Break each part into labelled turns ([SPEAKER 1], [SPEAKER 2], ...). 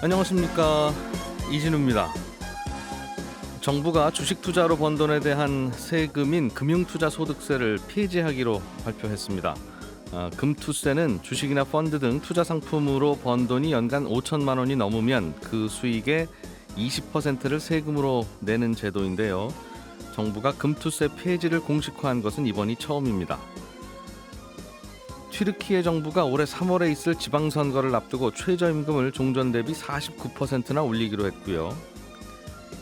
[SPEAKER 1] 안녕하십니까, 이진우입니다. 정부가 주식 투자로 번 돈에 대한 세금인 금융투자소득세를 폐지하기로 발표했습니다. 금투세는 주식이나 펀드 등 투자 상품으로 번 돈이 연간 5천만 원이 넘으면 그 수익의 20%를 세금으로 내는 제도인데요. 정부가 금투세 폐지를 공식화한 것은 이번이 처음입니다. 튀르키예 정부가 올해 3월에 있을 지방선거를 앞두고 최저임금을 종전 대비 49%나 올리기로 했고요.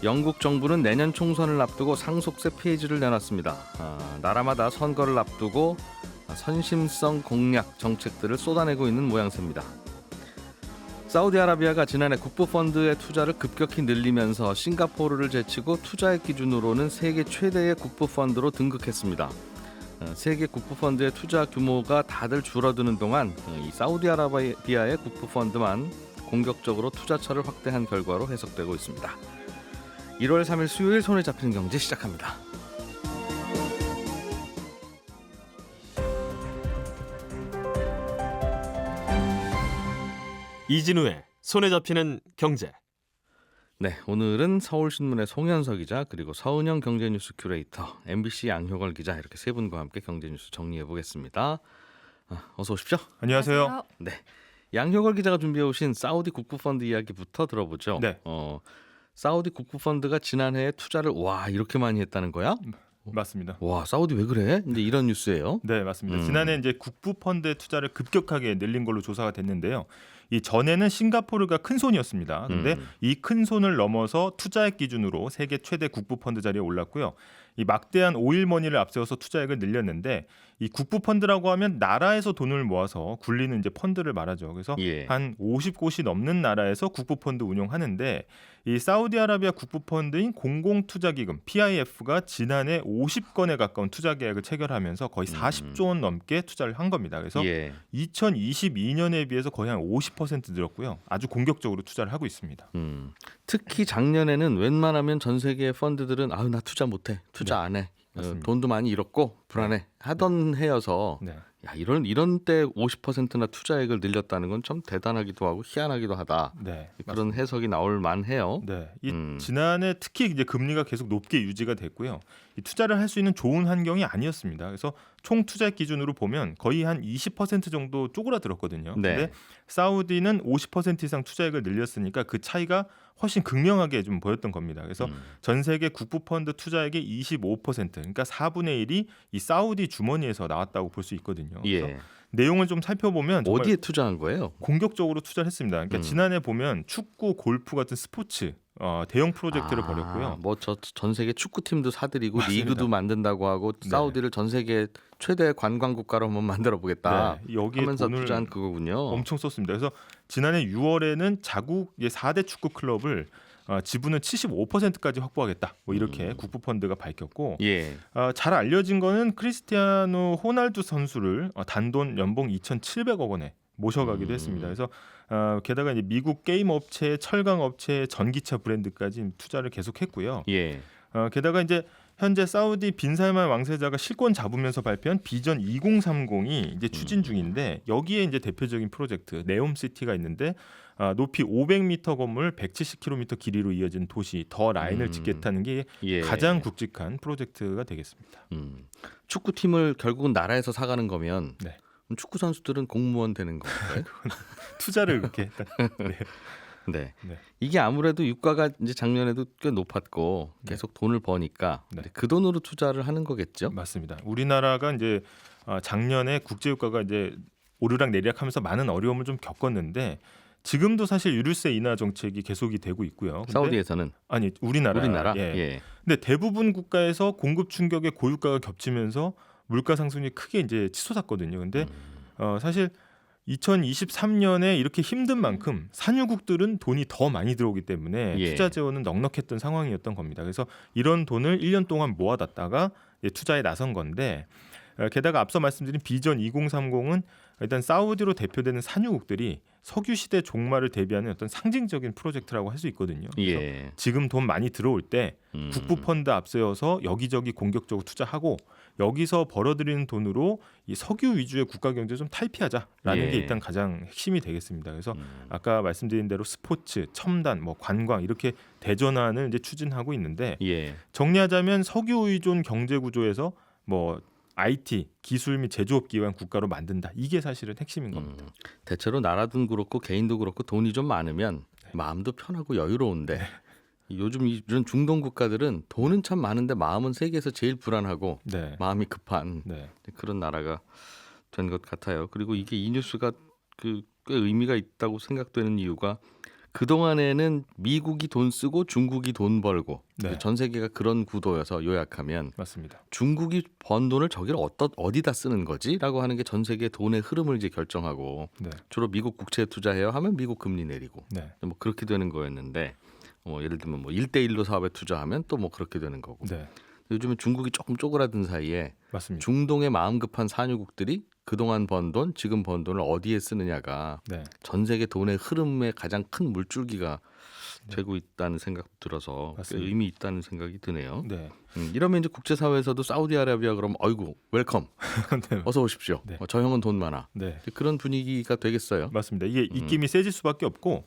[SPEAKER 1] 영국 정부는 내년 총선을 앞두고 상속세 폐지를 내놨습니다. 나라마다 선거를 앞두고 선심성 공약 정책들을 쏟아내고 있는 모양새입니다. 사우디아라비아가 지난해 국부펀드의 투자를 급격히 늘리면서 싱가포르를 제치고 투자액 기준으로는 세계 최대의 국부펀드로 등극했습니다. 세계 국부펀드의 투자 규모가 다들 줄어드는 동안 이 사우디아라비아의 국부펀드만 공격적으로 투자처를 확대한 결과로 해석되고 있습니다. 1월 3일 수요일 손에 잡히는 경제 시작합니다.
[SPEAKER 2] 이진우의 손에 잡히는 경제.
[SPEAKER 1] 네, 오늘은 서울신문의 송현석 기자 그리고 서은영 경제뉴스 큐레이터, MBC 양효걸 기자 이렇게 세 분과 함께 경제뉴스 정리해 보겠습니다. 어서 오십시오.
[SPEAKER 3] 안녕하세요.
[SPEAKER 1] 네, 양효걸 기자가 준비해 오신 사우디 국부펀드 이야기부터 들어보죠.
[SPEAKER 3] 네.
[SPEAKER 1] 사우디 국부펀드가 지난해에 투자를 이렇게 많이 했다는 거야?
[SPEAKER 3] 맞습니다.
[SPEAKER 1] 와, 사우디 왜 그래? 이제 이런 뉴스예요.
[SPEAKER 3] 네, 맞습니다. 지난해 이제 국부펀드의 투자를 급격하게 늘린 걸로 조사가 됐는데요. 이 전에는 싱가포르가 큰 손이었습니다. 근데 이 큰 손을 넘어서 투자액 기준으로 세계 최대 국부펀드 자리에 올랐고요. 이 막대한 오일머니를 앞세워서 투자액을 늘렸는데, 이 국부펀드라고 하면 나라에서 돈을 모아서 굴리는 이제 펀드를 말하죠. 그래서 한 50곳이 넘는 나라에서 국부펀드 운용하는데, 이 사우디아라비아 국부펀드인 공공투자기금 PIF가 지난해 50건에 가까운 투자 계약을 체결하면서 거의 40조 원 넘게 투자를 한 겁니다. 그래서 2022년에 비해서 거의 한 50% 늘었고요. 아주 공격적으로 투자를 하고 있습니다.
[SPEAKER 1] 특히 작년에는 웬만하면 전 세계의 펀드들은 나 투자 못해, 투자 안 해, 돈도 많이 잃었고 불안해 하던 해여서 야, 이런 때 50%나 투자액을 늘렸다는 건 참 대단하기도 하고 희한하기도 하다.
[SPEAKER 3] 네,
[SPEAKER 1] 그런
[SPEAKER 3] 맞습니다.
[SPEAKER 1] 해석이 나올 만해요.
[SPEAKER 3] 네, 지난해 특히 이제 금리가 계속 높게 유지가 됐고요. 이 투자를 할 수 있는 좋은 환경이 아니었습니다. 그래서 총 투자액 기준으로 보면 거의 한 20% 정도 쪼그라들었거든요. 근데 사우디는 50% 이상 투자액을 늘렸으니까 그 차이가 훨씬 극명하게 좀 보였던 겁니다. 그래서 전 세계 국부펀드 투자액의 25%, 그러니까 4분의 1이 이 사우디 주머니에서 나왔다고 볼 수 있거든요. 그래서 내용을 좀 살펴보면
[SPEAKER 1] 어디에 투자한 거예요?
[SPEAKER 3] 공격적으로 투자를 했습니다. 그러니까 지난해 보면 축구, 골프 같은 스포츠 대형 프로젝트를 벌였고요.
[SPEAKER 1] 뭐 전 세계 축구팀도 사들이고
[SPEAKER 3] 맞습니다.
[SPEAKER 1] 리그도 만든다고 하고 사우디를 전 세계 최대 관광 국가로 한번 만들어 보겠다.
[SPEAKER 3] 여기에
[SPEAKER 1] 하면서
[SPEAKER 3] 돈을
[SPEAKER 1] 투자한 그거군요.
[SPEAKER 3] 엄청 썼습니다. 그래서 지난해 6월에는 자국 4대 축구 클럽을 지분을 75%까지 확보하겠다. 뭐 이렇게 국부펀드가 밝혔고, 잘 알려진 거는 크리스티아노 호날두 선수를 단돈 연봉 2,700억 원에 모셔가기도 했습니다. 그래서 게다가 이제 미국 게임 업체, 철강 업체, 전기차 브랜드까지 투자를 계속했고요. 게다가 이제 현재 사우디 빈살만 왕세자가 실권 잡으면서 발표한 비전 2030이 이제 추진 중인데, 여기에 이제 대표적인 프로젝트 네옴시티가 있는데, 높이 500m 건물 170km 길이로 이어진 도시 더 라인을 짓겠다는 게 가장 굵직한 프로젝트가 되겠습니다.
[SPEAKER 1] 축구팀을 결국은 나라에서 사가는 거면 축구 선수들은 공무원 되는 건가요?
[SPEAKER 3] 투자를 그렇게 했다.
[SPEAKER 1] 네. 이게 아무래도 유가가 이제 작년에도 꽤 높았고 계속 돈을 버니까 그 돈으로 투자를 하는 거겠죠?
[SPEAKER 3] 맞습니다. 우리나라가 이제 작년에 국제 유가가 이제 오르락 내리락하면서 많은 어려움을 좀 겪었는데, 지금도 사실 유류세 인하 정책이 계속이 되고 있고요. 근데
[SPEAKER 1] 사우디에서는
[SPEAKER 3] 아니 우리나라. 근데 대부분 국가에서 공급 충격에 고유가가 겹치면서 물가 상승이 크게 이제 치솟았거든요. 근데 사실 2023년에 이렇게 힘든 만큼 산유국들은 돈이 더 많이 들어오기 때문에 투자 재원은 넉넉했던 상황이었던 겁니다. 그래서 이런 돈을 1년 동안 모아뒀다가 투자에 나선 건데, 게다가 앞서 말씀드린 비전 2030은 일단 사우디로 대표되는 산유국들이 석유 시대 종말을 대비하는 어떤 상징적인 프로젝트라고 할 수 있거든요.
[SPEAKER 1] 예.
[SPEAKER 3] 지금 돈 많이 들어올 때 국부 펀드 앞세워서 여기저기 공격적으로 투자하고 여기서 벌어들이는 돈으로 이 석유 위주의 국가 경제 좀 탈피하자라는
[SPEAKER 1] 예.
[SPEAKER 3] 게 일단 가장 핵심이 되겠습니다. 그래서 아까 말씀드린 대로 스포츠, 첨단, 뭐 관광 이렇게 대전환을 이제 추진하고 있는데
[SPEAKER 1] 예.
[SPEAKER 3] 정리하자면 석유 의존 경제 구조에서 뭐 IT, 기술 및 제조업 기반 국가로 만든다. 이게 사실은 핵심인 겁니다.
[SPEAKER 1] 대체로 나라도 그렇고 개인도 그렇고 돈이 좀 많으면 마음도 편하고 여유로운데 요즘 이런 중동 국가들은 돈은 참 많은데 마음은 세계에서 제일 불안하고
[SPEAKER 3] 네.
[SPEAKER 1] 마음이 급한
[SPEAKER 3] 네.
[SPEAKER 1] 그런 나라가 된 것 같아요. 그리고 이게 이 뉴스가 꽤 의미가 있다고 생각되는 이유가 그동안에는 미국이 돈 쓰고 중국이 돈 벌고
[SPEAKER 3] 네.
[SPEAKER 1] 전 세계가 그런 구도여서 요약하면
[SPEAKER 3] 맞습니다.
[SPEAKER 1] 중국이 번 돈을 저기를 어디다 쓰는 거지라고 하는 게 전 세계 돈의 흐름을 이제 결정하고
[SPEAKER 3] 네.
[SPEAKER 1] 주로 미국 국채에 투자해요 하면 미국 금리 내리고
[SPEAKER 3] 네.
[SPEAKER 1] 뭐 그렇게 되는 거였는데 예를 들면 뭐 1대1로 사업에 투자하면 또 뭐 그렇게 되는 거고
[SPEAKER 3] 네.
[SPEAKER 1] 요즘은 중국이 조금 쪼그라든 사이에
[SPEAKER 3] 맞습니다.
[SPEAKER 1] 중동의 마음 급한 산유국들이 그동안 번 돈, 지금 번 돈을 어디에 쓰느냐가
[SPEAKER 3] 네.
[SPEAKER 1] 전 세계 돈의 흐름의 가장 큰 물줄기가 되고 있다는 생각도 들어서 꽤
[SPEAKER 3] 맞습니다.
[SPEAKER 1] 의미 있다는 생각이 드네요.
[SPEAKER 3] 네.
[SPEAKER 1] 이러면 이제 국제사회에서도 사우디아라비아 그러면 어이구 웰컴
[SPEAKER 3] 네.
[SPEAKER 1] 어서 오십시오.
[SPEAKER 3] 네.
[SPEAKER 1] 저 형은 돈 많아.
[SPEAKER 3] 네.
[SPEAKER 1] 그런 분위기가 되겠어요.
[SPEAKER 3] 맞습니다. 이게 입김이 세질 수밖에 없고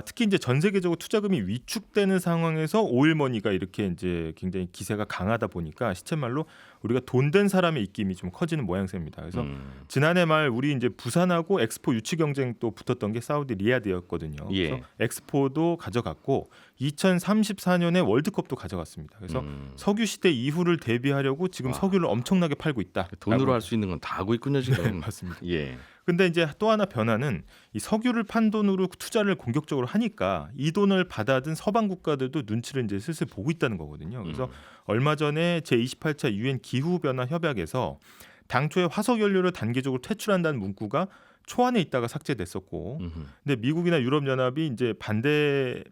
[SPEAKER 3] 특히 이제 전 세계적으로 투자금이 위축되는 상황에서 오일머니가 이렇게 이제 굉장히 기세가 강하다 보니까 시쳇말로 우리가 돈 된 사람의 입김이 좀 커지는 모양새입니다. 그래서 지난해 말 우리 이제 부산하고 엑스포 유치 경쟁 또 붙었던 게 사우디 리야드였거든요.
[SPEAKER 1] 예.
[SPEAKER 3] 그래서 엑스포도 가져갔고 2034년에 월드컵도 가져갔습니다. 그래서 석유 시대 이후를 대비하려고 지금 석유를 엄청나게 팔고 있다.
[SPEAKER 1] 돈으로 할 수 있는 건 다 하고 있군요 지금.
[SPEAKER 3] 네, 맞습니다.
[SPEAKER 1] 예.
[SPEAKER 3] 근데 이제 또 하나 변화는 이 석유를 판 돈으로 투자를 공격적으로 하니까 이 돈을 받아든 서방 국가들도 눈치를 이제 슬슬 보고 있다는 거거든요. 그래서 얼마 전에 제28차 유엔 기후 변화 협약에서 당초에 화석 연료를 단계적으로 퇴출한다는 문구가 초안에 있다가 삭제됐었고, 근데 미국이나 유럽 연합이 이제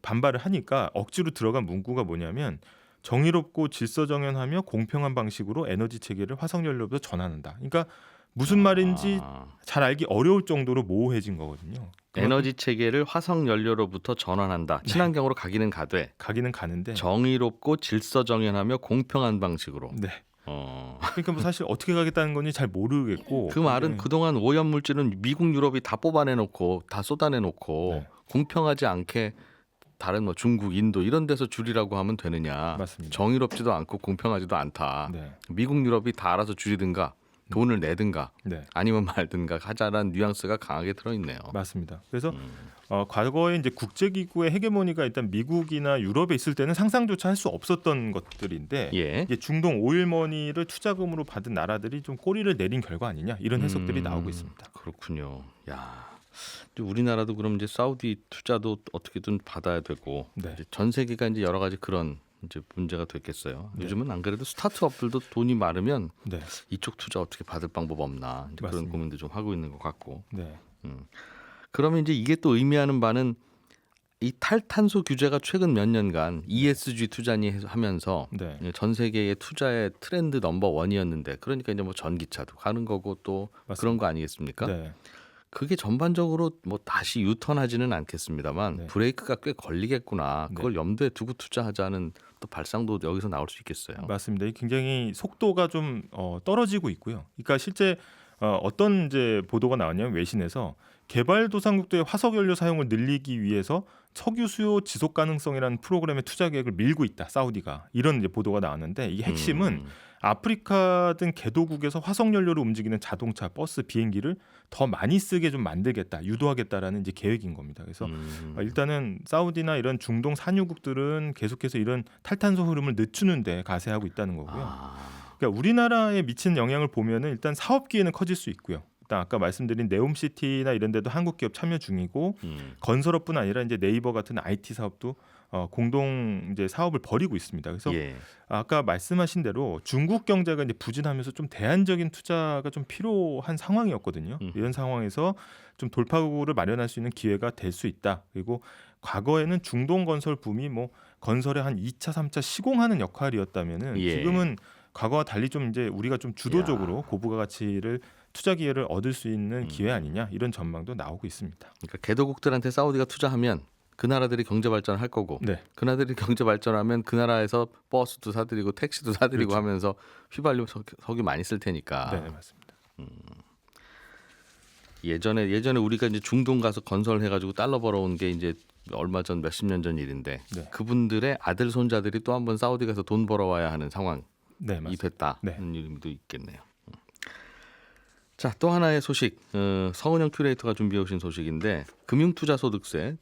[SPEAKER 3] 반발을 하니까 억지로 들어간 문구가 뭐냐면 정의롭고 질서정연하며 공평한 방식으로 에너지 체계를 화석 연료로부터 전환한다. 그러니까 무슨 말인지 잘 알기 어려울 정도로 모호해진 거거든요.
[SPEAKER 1] 에너지 체계를 화석 연료로부터 전환한다. 친환경으로 가기는
[SPEAKER 3] 가는데
[SPEAKER 1] 정의롭고 질서정연하며 공평한 방식으로.
[SPEAKER 3] 네. 그러니까 뭐 사실 어떻게 가겠다는 건지 잘 모르겠고
[SPEAKER 1] 그 말은 그동안 오염 물질은 미국, 유럽이 다 뽑아내놓고 다 쏟아내놓고
[SPEAKER 3] 네.
[SPEAKER 1] 공평하지 않게 다른 뭐 중국, 인도 이런 데서 줄이라고 하면 되느냐.
[SPEAKER 3] 맞습니다.
[SPEAKER 1] 정의롭지도 않고 공평하지도 않다.
[SPEAKER 3] 네.
[SPEAKER 1] 미국, 유럽이 다 알아서 줄이든가 돈을 내든가
[SPEAKER 3] 네.
[SPEAKER 1] 아니면 말든가 하자라는 뉘앙스가 강하게 들어있네요.
[SPEAKER 3] 맞습니다. 그래서 과거에 이제 국제기구의 헤게모니가 일단 미국이나 유럽에 있을 때는 상상조차 할 수 없었던 것들인데
[SPEAKER 1] 예.
[SPEAKER 3] 이제 중동 오일머니를 투자금으로 받은 나라들이 좀 꼬리를 내린 결과 아니냐 이런 해석들이 나오고 있습니다.
[SPEAKER 1] 그렇군요. 야, 우리나라도 그럼 이제 사우디 투자도 어떻게든 받아야 되고
[SPEAKER 3] 네.
[SPEAKER 1] 이제 전 세계가 이제 여러 가지 그런 이제 문제가 됐겠어요.
[SPEAKER 3] 네.
[SPEAKER 1] 요즘은 안 그래도 스타트업들도 돈이 많으면
[SPEAKER 3] 네.
[SPEAKER 1] 이쪽 투자 어떻게 받을 방법 없나 이제 그런
[SPEAKER 3] 맞습니다.
[SPEAKER 1] 고민도 좀 하고 있는 것 같고.
[SPEAKER 3] 네.
[SPEAKER 1] 그러면 이제 이게 또 의미하는 바는 이 탈탄소 규제가 최근 몇 년간 ESG 투자니 하면서
[SPEAKER 3] 네.
[SPEAKER 1] 전 세계의 투자의 트렌드 넘버 원이었는데 그러니까 이제 뭐 전기차도 가는 거고 또
[SPEAKER 3] 맞습니다.
[SPEAKER 1] 그런 거 아니겠습니까?
[SPEAKER 3] 네.
[SPEAKER 1] 그게 전반적으로 뭐 다시 유턴하지는 않겠습니다만
[SPEAKER 3] 네.
[SPEAKER 1] 브레이크가 꽤 걸리겠구나.
[SPEAKER 3] 네.
[SPEAKER 1] 그걸 염두에 두고 투자하자는 또 발상도 여기서 나올 수 있겠어요.
[SPEAKER 3] 맞습니다. 이 굉장히 속도가 좀 떨어지고 있고요. 그러니까 실제 어떤 이제 보도가 나왔냐면 외신에서 개발도상국들의 화석 연료 사용을 늘리기 위해서 석유 수요 지속 가능성이라는 프로그램의 투자 계획을 밀고 있다. 사우디가 이런 이제 보도가 나왔는데 이 핵심은 아프리카 등 개도국에서 화석 연료로 움직이는 자동차, 버스, 비행기를 더 많이 쓰게 좀 만들겠다, 유도하겠다라는 이제 계획인 겁니다. 그래서 일단은 사우디나 이런 중동 산유국들은 계속해서 이런 탈탄소 흐름을 늦추는데 가세하고 있다는 거고요. 그러니까 우리나라에 미치는 영향을 보면은 일단 사업 기회는 커질 수 있고요. 일단 아까 말씀드린 네옴시티나 이런 데도 한국 기업 참여 중이고 건설업뿐 아니라 이제 네이버 같은 IT 사업도 공동 이제 사업을 벌이고 있습니다. 그래서
[SPEAKER 1] 예.
[SPEAKER 3] 아까 말씀하신 대로 중국 경제가 이제 부진하면서 좀 대안적인 투자가 좀 필요한 상황이었거든요. 이런 상황에서 좀 돌파구를 마련할 수 있는 기회가 될 수 있다. 그리고 과거에는 중동 건설 붐이 뭐 건설의 한 2차, 3차 시공하는 역할이었다면은
[SPEAKER 1] 예.
[SPEAKER 3] 지금은 과거와 달리 좀 이제 우리가 좀 주도적으로 고부가 가치를 투자 기회를 얻을 수 있는 기회 아니냐 이런 전망도 나오고 있습니다.
[SPEAKER 1] 그러니까 개도국들한테 사우디가 투자하면 그 나라들이 경제 발전할 거고 그 나라들이 경제 발전하면 그 나라에서 버스도 사드리고 택시도 사드리고 하면서 휘발유 석유 많이 쓸 테니까.
[SPEAKER 3] 네, 맞습니다.
[SPEAKER 1] 예전에 우리가 이제 중동 가서 건설해가지고 달러 벌어온 게 이제 얼마 전 몇십 년 전 일인데 그분들의 아들 손자들이 또 한번 사우디 가서 돈 벌어와야 하는 상황이 됐다는 의미도 있겠네요. 자, 또 하나의 소식, 서은영 큐레이터가 준비해 오신 소식인데 금융투자소득세,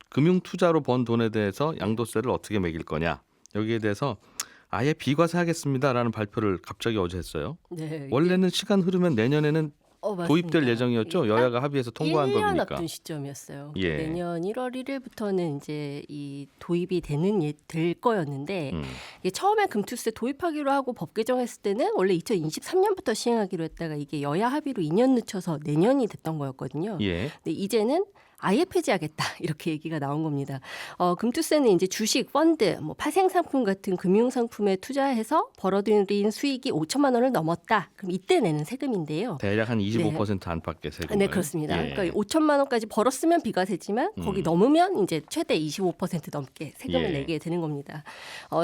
[SPEAKER 1] 금융투자로 번 돈에 대해서 양도세를 어떻게 매길 거냐 여기에 대해서 아예 비과세하겠습니다라는 발표를 갑자기 어제 했어요. 네, 원래는 시간 흐르면 내년에는 도입될 예정이었죠. 여야가 합의해서 통과한
[SPEAKER 4] 1년
[SPEAKER 1] 법이니까.
[SPEAKER 4] 앞둔 시점이었어요. 내년 1월 1일부터는 이제 이 도입이 될 거였는데 이게 처음에 금투세 도입하기로 하고 법 개정했을 때는 원래 2023년부터 시행하기로 했다가 이게 여야 합의로 2년 늦춰서 내년이 됐던 거였거든요. 근데 이제는 아예 폐지하겠다 이렇게 얘기가 나온 겁니다. 금투세는 이제 주식, 펀드, 파생상품 같은 금융상품에 투자해서 벌어들인 수익이 5천만 원을 넘었다. 그럼 이때 내는 세금인데요.
[SPEAKER 1] 대략 한 25% 안팎의 세금.
[SPEAKER 4] 네, 그렇습니다. 그러니까 5천만 원까지 벌었으면 비과세지만 거기 넘으면 이제 최대 25% 넘게 세금을 내게 되는 겁니다.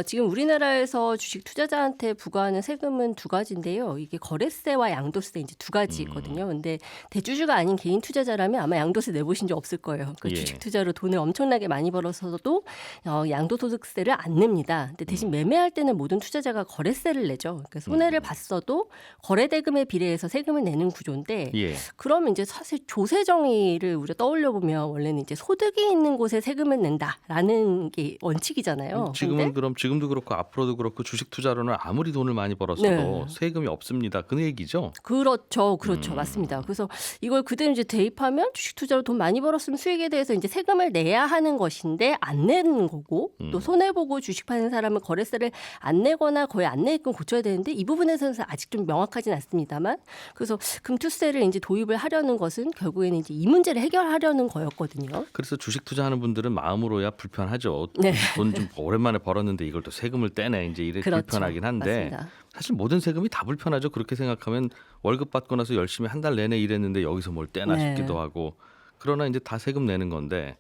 [SPEAKER 4] 지금 우리나라에서 주식 투자자한테 부과하는 세금은 두 가지인데요. 이게 거래세와 양도세 이제 두 가지거든요. 근데 대주주가 아닌 개인 투자자라면 아마 양도세 내보신 적 없을 거예요. 그러니까 주식 투자로 돈을 엄청나게 많이 벌어서도 양도소득세를 안 냅니다. 근데 대신 매매할 때는 모든 투자자가 거래세를 내죠. 그러니까 손해를 봤어도 거래대금에 비례해서 세금을 내는 구조인데 그러면 이제 사실 조세 정의를 우리가 떠올려 보면 원래는 이제 소득이 있는 곳에 세금을 낸다라는 게 원칙이잖아요.
[SPEAKER 1] 지금도 그렇고 앞으로도 그렇고 주식 투자로는 아무리 돈을 많이 벌었어도 세금이 없습니다. 그 얘기죠?
[SPEAKER 4] 그렇죠. 맞습니다. 그래서 이걸 그대로 이제 대입하면 주식 투자로 돈 많이 벌었으면 수익에 대해서 이제 세금을 내야 하는 것인데 안 내는 거고 또 손해 보고 주식 파는 사람은 거래세를 안 내거나 거의 안 내게끔 고쳐야 되는데 이 부분에서는 아직 좀 명확하지는 않습니다만 그래서 금투세를 이제 도입을 하려는 것은 결국에는 이제 이 문제를 해결하려는 거였거든요.
[SPEAKER 1] 그래서 주식 투자하는 분들은 마음으로야 불편하죠. 돈 좀 오랜만에 벌었는데 이걸 또 세금을 떼네 이제 이래 불편하긴 한데 맞습니다. 사실 모든 세금이 다 불편하죠. 그렇게 생각하면 월급 받고 나서 열심히 한 달 내내 일했는데 여기서 뭘 떼나 싶기도 하고. 그러나 이제 다 세금 내는 건데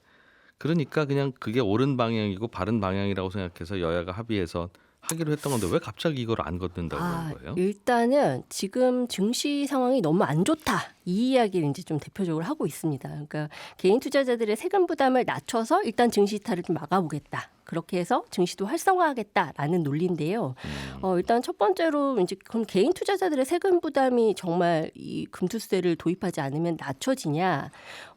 [SPEAKER 1] 그러니까 그냥 그게 옳은 방향이고 바른 방향이라고 생각해서 여야가 합의해서 하기로 했던 건데 왜 갑자기 이걸 안 걷는다고 그런 거예요?
[SPEAKER 4] 일단은 지금 증시 상황이 너무 안 좋다. 이 이야기를 이제 좀 대표적으로 하고 있습니다. 그러니까 개인 투자자들의 세금 부담을 낮춰서 일단 증시 이탈을 좀 막아보겠다. 그렇게 해서 증시도 활성화하겠다라는 논리인데요. 일단 첫 번째로 이제 그럼 개인 투자자들의 세금 부담이 정말 이 금투세를 도입하지 않으면 낮춰지냐?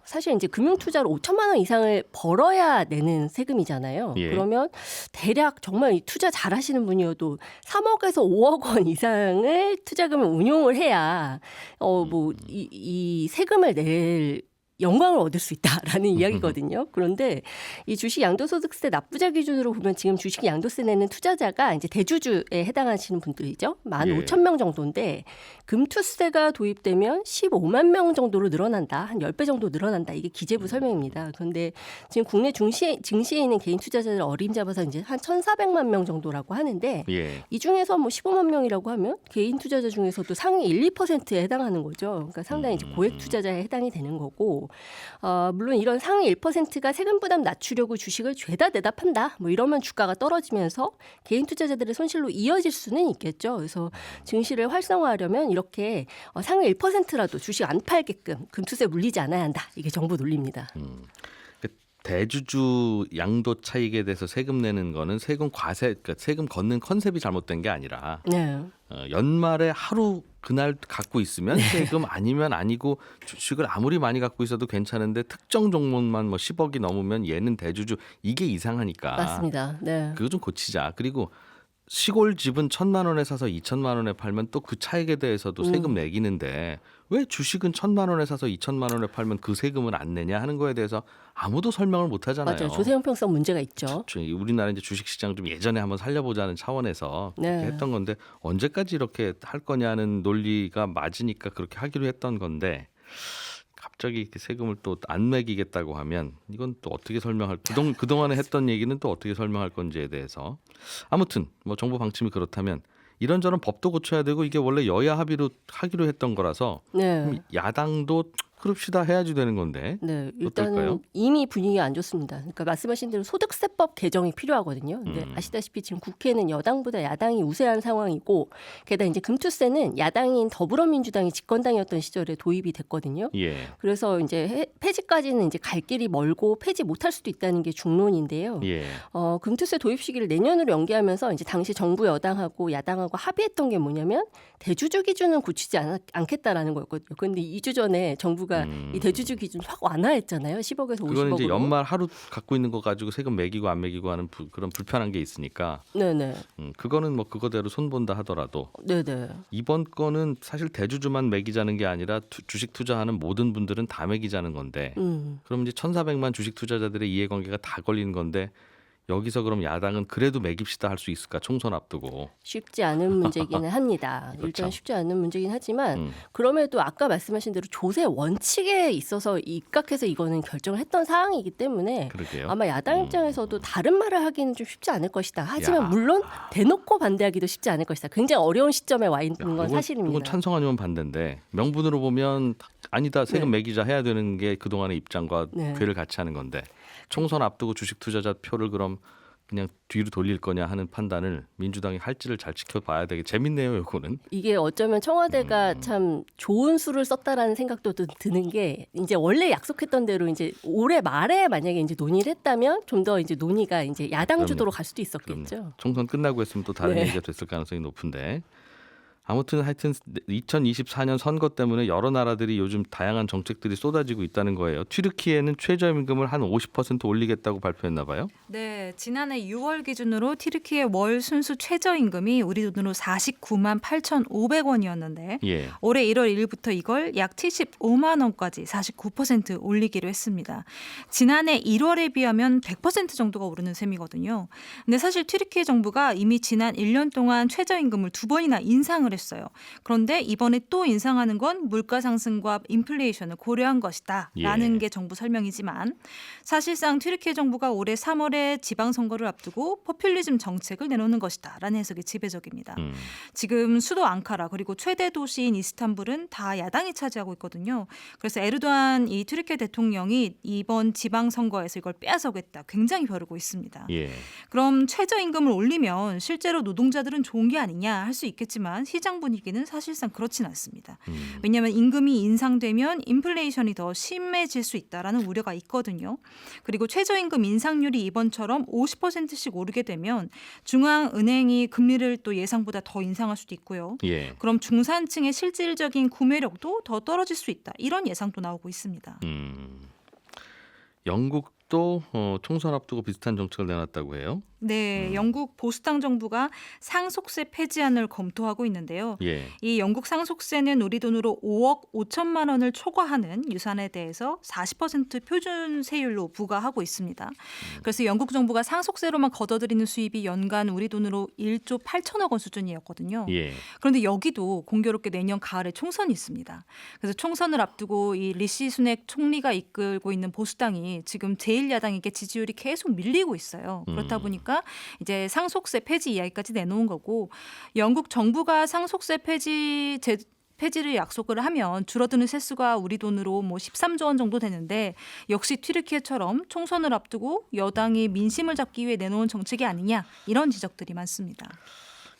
[SPEAKER 4] 사실 이제 금융투자로 5천만 원 이상을 벌어야 내는 세금이잖아요. 그러면 대략 정말 이 투자 잘하시는 분이어도 3억에서 5억 원 이상을 투자금을 운용을 해야 이 세금을 낼 영광을 얻을 수 있다라는 이야기거든요. 그런데 이 주식 양도소득세 납부자 기준으로 보면 지금 주식 양도세 내는 투자자가 이제 대주주에 해당하시는 분들이죠. 15,000명 정도인데 금투세가 도입되면 15만 명 정도로 늘어난다. 한 10배 정도 늘어난다. 이게 기재부 설명입니다. 그런데 지금 국내 증시에 있는 개인 투자자를 어림잡아서 이제 한 1,400만 명 정도라고 하는데 이 중에서 15만 명이라고 하면 개인 투자자 중에서도 상위 1, 2%에 해당하는 거죠. 그러니까 상당히 이제 고액 투자자에 해당이 되는 거고 물론 이런 상위 1%가 세금 부담 낮추려고 주식을 죄다 내다 판다. 이러면 주가가 떨어지면서 개인 투자자들의 손실로 이어질 수는 있겠죠. 그래서 증시를 활성화하려면 이렇게 상위 1%라도 주식 안 팔게끔 금투세 물리지 않아야 한다. 이게 정부 논리입니다.
[SPEAKER 1] 대주주 양도 차익에 대해서 세금 내는 거는 세금 과세, 그러니까 세금 걷는 컨셉이 잘못된 게 아니라 연말에 하루 그날 갖고 있으면 세금 아니면 아니고 주식을 아무리 많이 갖고 있어도 괜찮은데 특정 종목만 10억이 넘으면 얘는 대주주 이게 이상하니까.
[SPEAKER 4] 맞습니다.
[SPEAKER 1] 그거 좀 고치자. 그리고 시골 집은 1,000만 원에 사서 2,000만 원에 팔면 또 그 차익에 대해서도 세금 내기는데 왜 주식은 1,000만 원에 사서 2,000만 원에 팔면 그 세금을 안 내냐 하는 거에 대해서 아무도 설명을 못 하잖아요.
[SPEAKER 4] 맞아요. 조세 형평성 문제가 있죠.
[SPEAKER 1] 우리나라 이제 주식 시장 좀 예전에 한번 살려보자는 차원에서 그렇게 했던 건데 언제까지 이렇게 할 거냐는 논리가 맞으니까 그렇게 하기로 했던 건데 갑자기 이렇게 세금을 또 안 매기겠다고 하면 이건 또 어떻게 설명할 그동안에 했던 얘기는 또 어떻게 설명할 건지에 대해서 아무튼 뭐 정부 방침이 그렇다면 이런저런 법도 고쳐야 되고 이게 원래 여야 합의로 하기로 했던 거라서
[SPEAKER 4] 네.
[SPEAKER 1] 야당도 그럽시다 해야지 되는 건데
[SPEAKER 4] 네, 일단은
[SPEAKER 1] 어떨까요?
[SPEAKER 4] 이미 분위기가 안 좋습니다. 그러니까 말씀하신 대로 소득세법 개정이 필요하거든요. 근데 아시다시피 지금 국회는 여당보다 야당이 우세한 상황이고 게다가 이제 금투세는 야당인 더불어민주당이 집권당이었던 시절에 도입이 됐거든요.
[SPEAKER 1] 예.
[SPEAKER 4] 그래서 이제 폐지까지는 이제 갈 길이 멀고 폐지 못할 수도 있다는 게 중론인데요.
[SPEAKER 1] 예.
[SPEAKER 4] 금투세 도입 시기를 내년으로 연기하면서 이제 당시 정부 여당하고 야당하고 합의했던 게 뭐냐면 대주주 기준은 굳히지 않겠다라는 거였거든요. 그런데 2주 전에 정부가 이 대주주 기준 확 완화했잖아요. 10억에서 50억으로.
[SPEAKER 1] 그거는 이제 연말 하루 갖고 있는 거 가지고 세금 매기고 안 매기고 하는 그런 불편한 게 있으니까
[SPEAKER 4] 네네.
[SPEAKER 1] 그거는 뭐 그거대로 손본다 하더라도
[SPEAKER 4] 네네.
[SPEAKER 1] 이번 거는 사실 대주주만 매기자는 게 아니라 주식 투자하는 모든 분들은 다 매기자는 건데 그럼 이제 1,400만 주식 투자자들의 이해관계가 다 걸리는 건데 여기서 그럼 야당은 그래도 매깁시다 할 수 있을까? 총선 앞두고.
[SPEAKER 4] 쉽지 않은 문제이기는 합니다.
[SPEAKER 1] 그렇죠.
[SPEAKER 4] 일단 쉽지 않은 문제긴 하지만 그럼에도 아까 말씀하신 대로 조세 원칙에 있어서 입각해서 이거는 결정을 했던 사항이기 때문에
[SPEAKER 1] 그러게요.
[SPEAKER 4] 아마 야당 입장에서도 다른 말을 하기는 좀 쉽지 않을 것이다. 하지만
[SPEAKER 1] 야.
[SPEAKER 4] 물론 대놓고 반대하기도 쉽지 않을 것이다. 굉장히 어려운 시점에 와 있는 건
[SPEAKER 1] 이건
[SPEAKER 4] 사실입니다.
[SPEAKER 1] 찬성 아니면 반대인데 명분으로 보면 아니다 세금 매기자 해야 되는 게 그동안의 입장과
[SPEAKER 4] 네.
[SPEAKER 1] 괴를 같이 하는 건데 총선 앞두고 주식 투자자 표를 그럼 그냥 뒤로 돌릴 거냐 하는 판단을 민주당이 할지를 잘 지켜봐야 되게 재밌네요. 요거는.
[SPEAKER 4] 이게 어쩌면 청와대가 참 좋은 수를 썼다라는 생각도 드는 게 이제 원래 약속했던 대로 이제 올해 말에 만약에 이제 논의를 했다면 좀 더 이제 논의가 이제 야당 주도로 갈 수도 있었겠죠.
[SPEAKER 1] 총선 끝나고 했으면 또 다른
[SPEAKER 4] 네.
[SPEAKER 1] 얘기가 됐을 가능성이 높은데. 아무튼 하여튼 2024년 선거 때문에 여러 나라들이 요즘 다양한 정책들이 쏟아지고 있다는 거예요. 튀르키예는 최저임금을 한 50% 올리겠다고 발표했나 봐요.
[SPEAKER 5] 네, 지난해 6월 기준으로 튀르키예 월 순수 최저임금이 우리 돈으로 49만 8,500원이었는데
[SPEAKER 1] 예.
[SPEAKER 5] 올해 1월 1일부터 이걸 약 75만 원까지 49% 올리기로 했습니다. 지난해 1월에 비하면 100% 정도가 오르는 셈이거든요. 근데 사실 튀르키예 정부가 이미 지난 1년 동안 최저임금을 2번이나 인상을 했어요. 그런데 이번에 또 인상하는 건 물가 상승과 인플레이션을 고려한 것이다 라는
[SPEAKER 1] 예.
[SPEAKER 5] 게 정부 설명이지만 사실상 튀르키예 정부가 올해 3월에 지방선거를 앞두고 포퓰리즘 정책을 내놓는 것이다 라는 해석이 지배적입니다. 지금 수도 앙카라 그리고 최대 도시인 이스탄불은 다 야당이 차지하고 있거든요. 그래서 에르도안 이 튀르키예 대통령이 이번 지방선거에서 이걸 빼앗아오겠다 굉장히 벼르고 있습니다.
[SPEAKER 1] 예.
[SPEAKER 5] 그럼 최저임금을 올리면 실제로 노동자들은 좋은 게 아니냐 할 수 있겠지만 시장 분위기는 사실상 그렇진 않습니다. 왜냐하면 임금이 인상되면 인플레이션이 더 심해질 수 있다라는 우려가 있거든요. 그리고 최저임금 인상률이 이번처럼 50%씩 오르게 되면 중앙은행이 금리를 또 예상보다 더 인상할 수도 있고요.
[SPEAKER 1] 예.
[SPEAKER 5] 그럼 중산층의 실질적인 구매력도 더 떨어질 수 있다. 이런 예상도 나오고 있습니다.
[SPEAKER 1] 영국도 총선 앞두고 비슷한 정책을 내놨다고 해요.
[SPEAKER 5] 네, 영국 보수당 정부가 상속세 폐지안을 검토하고 있는데요.
[SPEAKER 1] 예.
[SPEAKER 5] 이 영국 상속세는 우리 돈으로 5억 5천만 원을 초과하는 유산에 대해서 40% 표준 세율로 부과하고 있습니다. 그래서 영국 정부가 상속세로만 걷어들이는 수입이 연간 우리 돈으로 1조 8천억 원 수준이었거든요.
[SPEAKER 1] 예.
[SPEAKER 5] 그런데 여기도 공교롭게 내년 가을에 총선이 있습니다. 그래서 총선을 앞두고 이 리시 수넥 총리가 이끌고 있는 보수당이 지금 제1야당에게 지지율이 계속 밀리고 있어요. 그렇다 보니까 이제 상속세 폐지 이야기까지 내놓은 거고 영국 정부가 상속세 폐지를 약속을 하면 줄어드는 세수가 우리 돈으로 뭐 13조 원 정도 되는데 역시 튀르키예처럼 총선을 앞두고 여당이 민심을 잡기 위해 내놓은 정책이 아니냐 이런 지적들이 많습니다.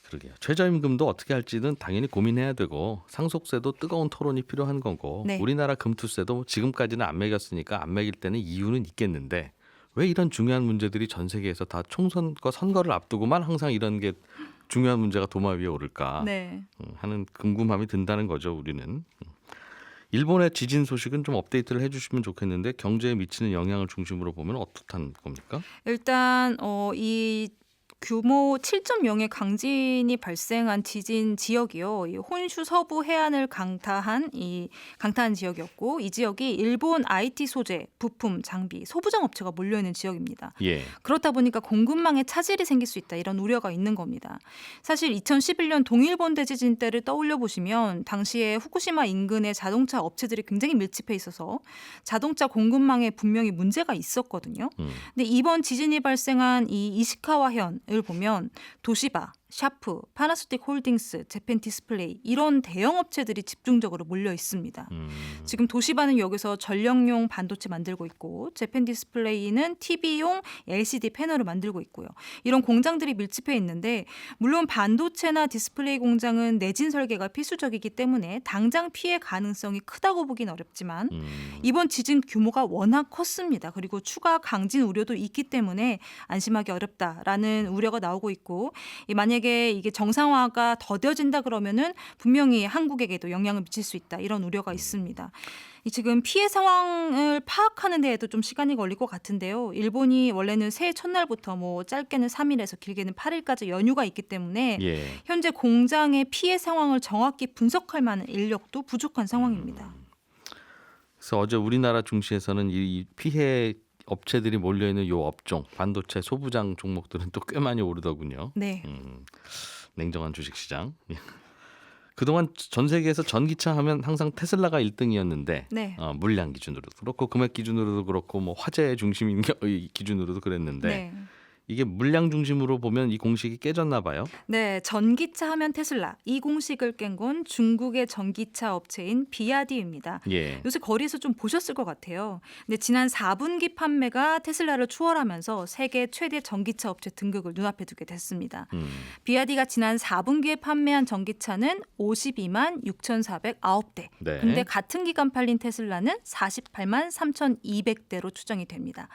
[SPEAKER 1] 그러게요. 최저임금도 어떻게 할지는 당연히 고민해야 되고 상속세도 뜨거운 토론이 필요한 거고
[SPEAKER 5] 네.
[SPEAKER 1] 우리나라 금투세도 지금까지는 안 매겼으니까 안 매길 때는 이유는 있겠는데 왜 이런 중요한 문제들이 전 세계에서 다 총선과 선거를 앞두고만 항상 이런 게 중요한 문제가 도마 위에 오를까
[SPEAKER 5] 네.
[SPEAKER 1] 하는 궁금함이 든다는 거죠. 우리는. 일본의 지진 소식은 좀 업데이트를 해주시면 좋겠는데 경제에 미치는 영향을 중심으로 보면 어떻단 겁니까?
[SPEAKER 5] 일단 이 규모 7.0의 강진이 발생한 지진 지역이요. 이 혼슈 서부 해안을 강타한 지역이었고 이 지역이 일본 IT 소재, 부품, 장비, 소부장 업체가 몰려 있는 지역입니다.
[SPEAKER 1] 예.
[SPEAKER 5] 그렇다 보니까 공급망에 차질이 생길 수 있다 이런 우려가 있는 겁니다. 사실 2011년 동일본 대지진 때를 떠올려 보시면 당시에 후쿠시마 인근의 자동차 업체들이 굉장히 밀집해 있어서 자동차 공급망에 분명히 문제가 있었거든요. 근데 이번 지진이 발생한 이 이시카와 현을 보면 도시바, 샤프, 파나소닉 홀딩스, 재팬 디스플레이 이런 대형 업체들이 집중적으로 몰려 있습니다. 지금 도시바는 여기서 전력용 반도체 만들고 있고 재팬 디스플레이는 TV용 LCD 패널을 만들고 있고요. 이런 공장들이 밀집해 있는데 물론 반도체나 디스플레이 공장은 내진 설계가 필수적이기 때문에 당장 피해 가능성이 크다고 보긴 어렵지만 이번 지진 규모가 워낙 컸습니다. 그리고 추가 강진 우려도 있기 때문에 안심하기 어렵다라는 우려가 나오고 있고 만약에 이게 정상화가 더뎌진다 그러면은 분명히 한국에게도 영향을 미칠 수 있다 이런 우려가 있습니다. 지금 피해 상황을 파악하는 데에도 좀 시간이 걸릴 것 같은데요. 일본이 원래는 새해 첫날부터 뭐 짧게는 3일에서 길게는 8일까지 연휴가 있기 때문에 현재 공장의 피해 상황을 정확히 분석할 만한 인력도 부족한 상황입니다.
[SPEAKER 1] 그래서 어제 우리나라 증시에서는 이 피해 업체들이 몰려 있는 요 업종 반도체 소부장 종목들은 또 꽤 많이 오르더군요.
[SPEAKER 5] 네.
[SPEAKER 1] 냉정한 주식시장. 그동안 전 세계에서 전기차 하면 항상 테슬라가 1등이었는데
[SPEAKER 5] 네.
[SPEAKER 1] 물량 기준으로도 그렇고 금액 기준으로도 그렇고 뭐 화재 중심인 기준으로도 그랬는데
[SPEAKER 5] 네.
[SPEAKER 1] 이게 물량 중심으로 보면 이 공식이 깨졌나 봐요.
[SPEAKER 5] 네, 전기차 하면 테슬라. 이 공식을 깬 건 중국의 전기차 업체인 비아디입니다.
[SPEAKER 1] 예.
[SPEAKER 5] 요새 거리에서 좀 보셨을 것 같아요. 근데 지난 4분기 판매가 테슬라를 추월하면서 세계 최대 전기차 업체 등극을 눈앞에 두게 됐습니다. 비아디가 지난 4분기에 판매한 전기차는 52만 6,409대.
[SPEAKER 1] 네.
[SPEAKER 5] 근데 같은 기간 팔린 테슬라는 48만 3,200대로 추정이 됩니다.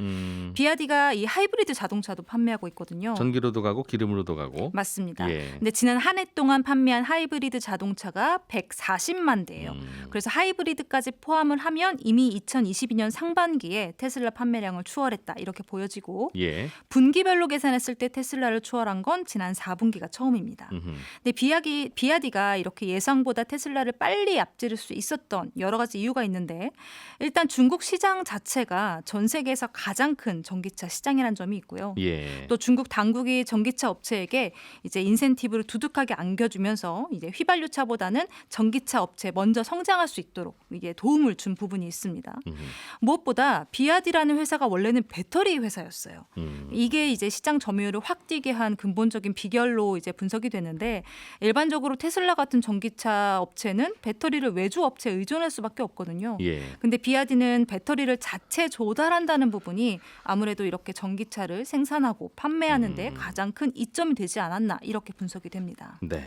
[SPEAKER 5] 비아디가 이 하이브리드 자동차도 판매하고 있거든요.
[SPEAKER 1] 전기로도 가고 기름으로도 가고.
[SPEAKER 5] 맞습니다.
[SPEAKER 1] 예.
[SPEAKER 5] 근데 지난 한 해 동안 판매한 하이브리드 자동차가 140만 대예요. 그래서 하이브리드까지 포함을 하면 이미 2022년 상반기에 테슬라 판매량을 추월했다 이렇게 보여지고
[SPEAKER 1] 예.
[SPEAKER 5] 분기별로 계산했을 때 테슬라를 추월한 건 지난 4분기가 처음입니다. 근데 비아디가 이렇게 예상보다 테슬라를 빨리 앞지를 수 있었던 여러 가지 이유가 있는데 일단 중국 시장 자체가 전 세계에서 가장 큰 전기차 시장이라는 점이 있고요.
[SPEAKER 1] 예.
[SPEAKER 5] 또 중국 당국이 전기차 업체에게 이제 인센티브를 두둑하게 안겨주면서 이제 휘발유차보다는 전기차 업체 먼저 성장할 수 있도록 이게 도움을 준 부분이 있습니다. 무엇보다 비아디라는 회사가 원래는 배터리 회사였어요. 이게 이제 시장 점유율을 확 뛰게 한 근본적인 비결로 이제 분석이 되는데 일반적으로 테슬라 같은 전기차 업체는 배터리를 외주 업체에 의존할 수밖에 없거든요.
[SPEAKER 1] 예.
[SPEAKER 5] 근데 비아디는 배터리를 자체 조달한다는 부분이 아무래도 이렇게 전기차를 생산하고 판매하는 데 가장 큰 이점이 되지 않았나 이렇게 분석이 됩니다.
[SPEAKER 1] 네.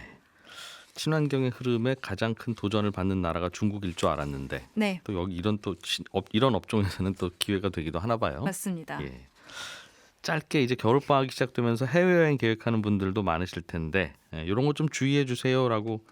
[SPEAKER 1] 친환경의 흐름에 가장 큰 도전을 받는 나라가 중국일 줄 알았는데
[SPEAKER 5] 네.
[SPEAKER 1] 또 여기 이런 업종에서는 또 기회가 되기도 하나 봐요.
[SPEAKER 5] 맞습니다.
[SPEAKER 1] 예. 짧게 이제 겨울방학이 시작되면서 해외여행 계획하는 분들도 많으실 텐데 이런 거 좀 주의해 주세요라고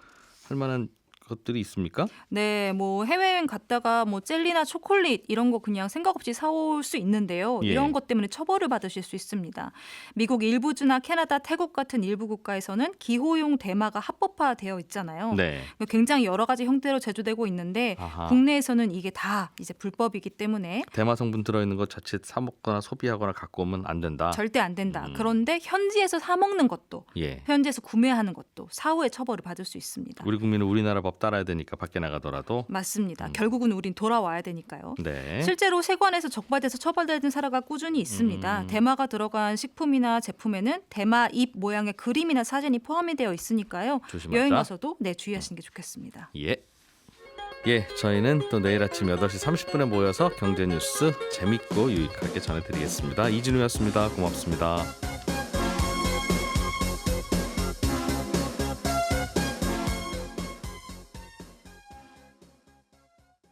[SPEAKER 1] 할 만한 것들이 있습니까?
[SPEAKER 5] 네, 뭐 해외여행 갔다가 뭐 젤리나 초콜릿 이런 거 그냥 생각 없이 사올 수 있는데요.
[SPEAKER 1] 예.
[SPEAKER 5] 이런 것 때문에 처벌을 받으실 수 있습니다. 미국 일부주나 캐나다, 태국 같은 일부 국가에서는 기호용 대마가 합법화되어 있잖아요.
[SPEAKER 1] 네.
[SPEAKER 5] 굉장히 여러 가지 형태로 제조되고 있는데
[SPEAKER 1] 아하.
[SPEAKER 5] 국내에서는 이게 다 이제 불법이기 때문에
[SPEAKER 1] 대마 성분 들어있는 거 자칫 사 먹거나 소비하거나 갖고 오면 안 된다.
[SPEAKER 5] 절대 안 된다. 그런데 현지에서 사 먹는 것도
[SPEAKER 1] 예.
[SPEAKER 5] 현지에서 구매하는 것도 사후에 처벌을 받을 수 있습니다.
[SPEAKER 1] 우리 국민은 우리나라 법 따라야 되니까 밖에 나가더라도.
[SPEAKER 5] 맞습니다. 결국은 우린 돌아와야 되니까요.
[SPEAKER 1] 네.
[SPEAKER 5] 실제로 세관에서 적발돼서 처벌되는 사례가 꾸준히 있습니다. 대마가 들어간 식품이나 제품에는 대마 잎 모양의 그림이나 사진이 포함이 되어 있으니까요.
[SPEAKER 1] 조심하자.
[SPEAKER 5] 여행 가서도 주의하시는 게 좋겠습니다.
[SPEAKER 1] 예. 예, 저희는 또 내일 아침 8시 30분에 모여서 경제 뉴스 재밌고 유익하게 전해드리겠습니다. 이진우였습니다. 고맙습니다.